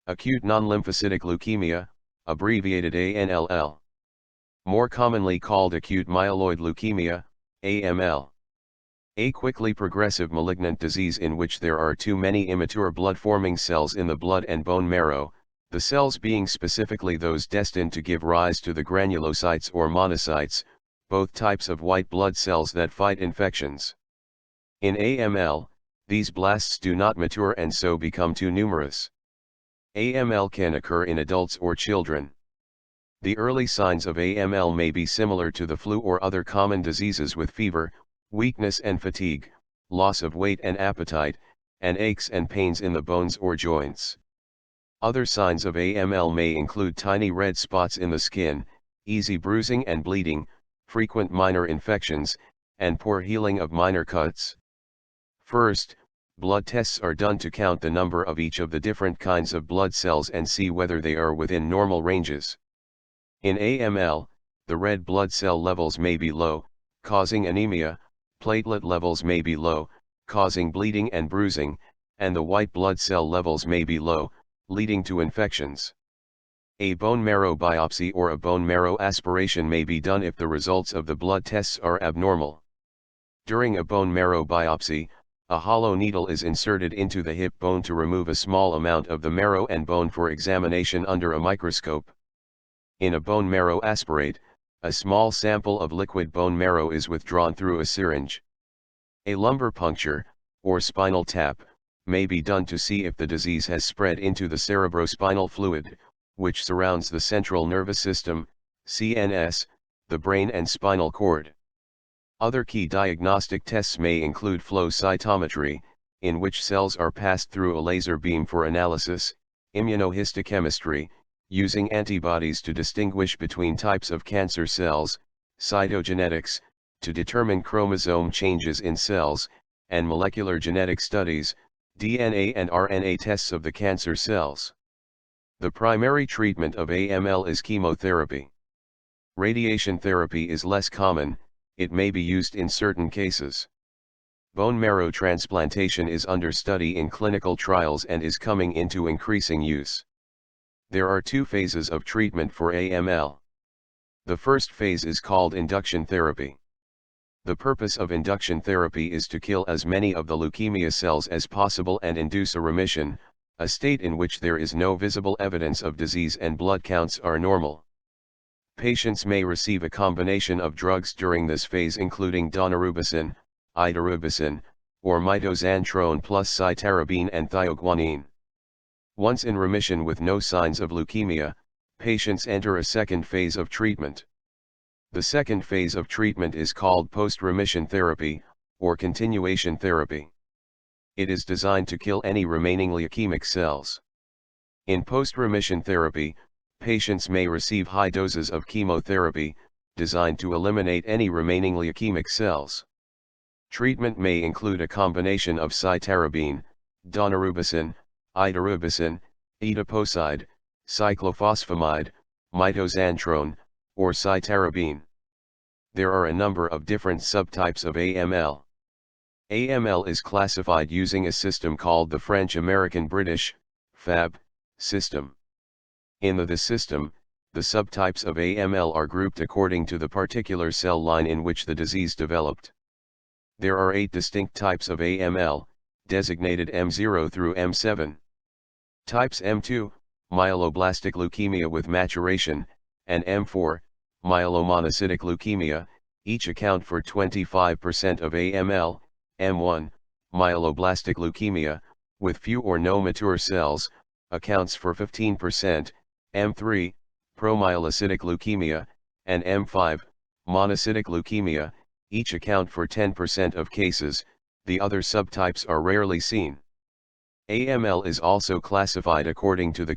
Acute nonlymphocytic leukemia, abbreviated ANLL. More commonly called acute myeloid leukemia, AML. A quickly progressive malignant disease in which there are too many immature blood-forming cells in the blood and bone marrow, the cells being specifically those destined to give rise to the granulocytes or monocytes, both types of white blood cells that fight infections. In AML, these blasts do not mature and so become too numerous. AML can occur in adults or children. The early signs of AML may be similar to the flu or other common diseases with fever, weakness and fatigue, loss of weight and appetite, and aches and pains in the bones or joints. Other signs of AML may include tiny red spots in the skin, easy bruising and bleeding, frequent minor infections, and poor healing of minor cuts. First, blood tests are done to count the number of each of the different kinds of blood cells and see whether they are within normal ranges. In AML, the red blood cell levels may be low, causing anemia, platelet levels may be low, causing bleeding and bruising, and the white blood cell levels may be low, leading to infections. A bone marrow biopsy or a bone marrow aspiration may be done if the results of the blood tests are abnormal. During a bone marrow biopsy, a hollow needle is inserted into the hip bone to remove a small amount of the marrow and bone for examination under a microscope. In a bone marrow aspirate, a small sample of liquid bone marrow is withdrawn through a syringe. A lumbar puncture, or spinal tap, may be done to see if the disease has spread into the cerebrospinal fluid, which surrounds the central nervous system, CNS, the brain and spinal cord. Other key diagnostic tests may include flow cytometry, in which cells are passed through a laser beam for analysis, immunohistochemistry, using antibodies to distinguish between types of cancer cells, cytogenetics, to determine chromosome changes in cells, and molecular genetic studies, DNA and RNA tests of the cancer cells. The primary treatment of AML is chemotherapy. Radiation therapy is less common, it may be used in certain cases. Bone marrow transplantation is under study in clinical trials and is coming into increasing use. There are two phases of treatment for AML. The first phase is called induction therapy. The purpose of induction therapy is to kill as many of the leukemia cells as possible and induce a remission, a state in which there is no visible evidence of disease and blood counts are normal. Patients may receive a combination of drugs during this phase including daunorubicin, idarubicin, or mitoxantrone plus cytarabine and thioguanine. Once in remission with no signs of leukemia, patients enter a second phase of treatment. The second phase of treatment is called post-remission therapy, or continuation therapy. It is designed to kill any remaining leukemic cells. In post-remission therapy, patients may receive high doses of chemotherapy, designed to eliminate any remaining leukemic cells. Treatment may include a combination of cytarabine, daunorubicin, idarubicin, etoposide, cyclophosphamide, mitoxantrone, or cytarabine. There are a number of different subtypes of AML. AML is classified using a system called the French-American-British, FAB, system. In the system, the subtypes of AML are grouped according to the particular cell line in which the disease developed. There are 8 distinct types of AML, designated M0 through M7. Types M2, myeloblastic leukemia with maturation, and M4, myelomonocytic leukemia, each account for 25% of AML. M1, myeloblastic leukemia, with few or no mature cells, accounts for 15%, M3, promyelocytic leukemia, and M5, monocytic leukemia, each account for 10% of cases, the other subtypes are rarely seen. AML is also classified according to the